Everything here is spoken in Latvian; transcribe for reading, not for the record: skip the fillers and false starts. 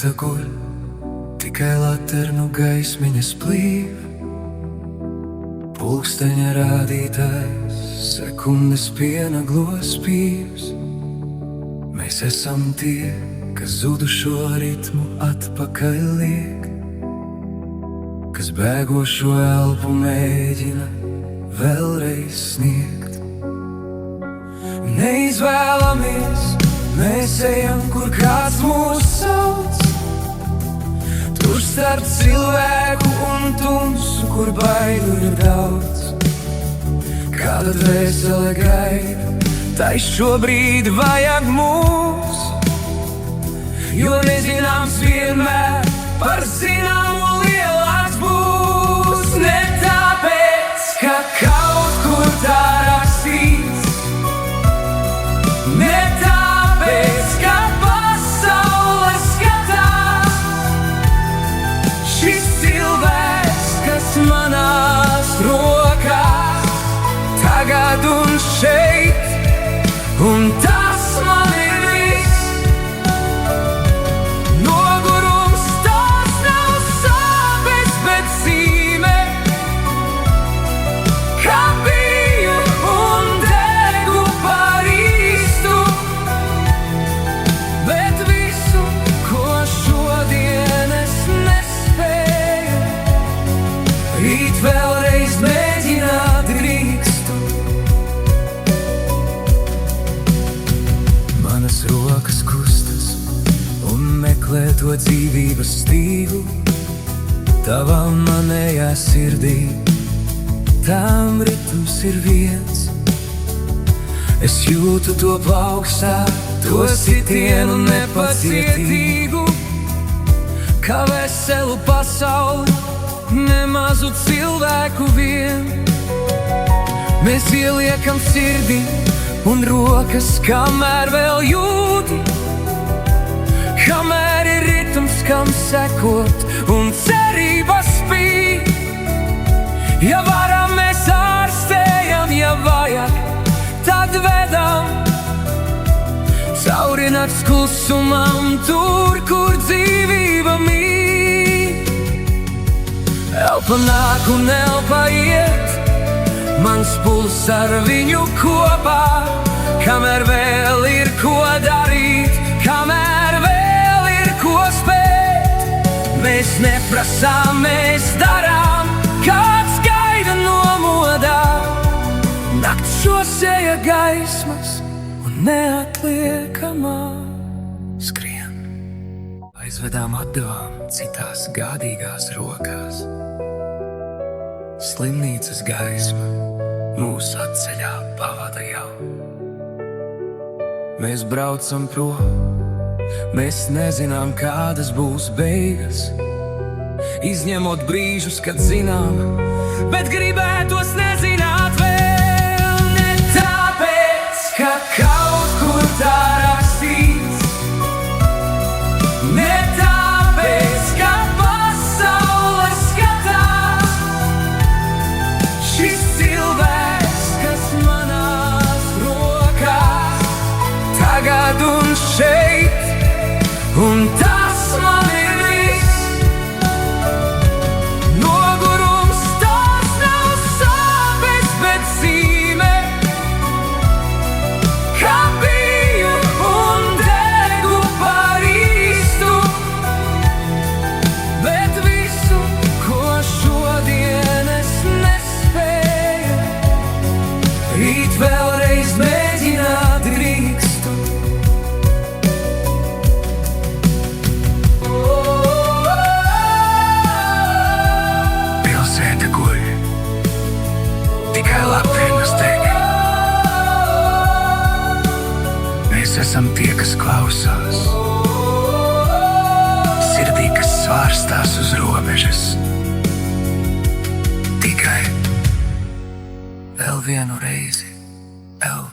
Pilsēta guļ, tikai laternu gaismiņas plīv. Pulksteņa rādītājs, sekundes pienaglos pīvs. Mēs esam tie, kas zudušo ritmu atpakaļ liek, kas bēgošo elpu mēģina vēlreiz sniegt. Neizvēlamies, mēs ejam, kur kāds mūs sauc, tur starp cilvēku un tumsu, kur baidu ir daudz. Kāda dvēsele gaida, tai šobrīd vajag mūs, jo nezināms vienmēr par zināmu lielāks būs. Ne tāpēc, ka kaut kur tā rakstīts, ne tāpēc, ka pasaule skatās. Šis cilvēks, kas manās rokās, tagad un šeit, un tas man ir viss. Nogurums tās nav sāpes, bet zīme, kā biju un degu par īstu. Bet visu, ko šodien es nespēju, rīt vēlreiz mēģināt drīkstu. Manas rokas kustas un meklē to dzīvības stīgu, tavā un manējā sirdī, tām ritms ir viens. Es jūtu to plaukstā, to sitienu nepacietīgu, kā veselu pasauli, nemazu cilvēku vien. Mēs ieliekam sirdī un rokas, kamēr vēl jūti, kamēr ir ritms, kam sekot, un cerība spīd. Ja varam, mēs ārstējam, ja vajag, tad vedam cauri nakts klusumam, tur, kur dzīvība mīt. Elpa nāk un elpa iet, mans pulss ar viņu kopā, kamēr vēl ir ko darīt, kamēr vēl ir ko spēt. Mēs neprasām, mēs darām, kāds gaida nomodā. Nakts šoseja gaismas un neatliekamā skrien. Aizvedām atdevām citās gādīgās rokās. Slimnīcas gaisma mūsu atceļā pavada jau. Mēs braucam prom, mēs nezinām, kādas būs beigas, izņemot brīžus, kad zinām, bet gribētos nezināt vēl. Ne tāpēc, ka kaut kur tā rakstīts, ne tāpēc, ka pasaule skatās. Šis cilvēks, kas manās rokās, tagad un šeit, un tas man ir viss. Nogurums tās nav sāpes, bet zīme, kā biju un degu par īstu. Bet visu, ko šodien es nespēju, rīt vēlreiz mēģināt drīkstu. Pilsēta guļ, tikai laternas deg. Mēs esam tie, kas klausās, sirdī, kas svārstās uz robežas. Tikai vēl vienu reizi, vēl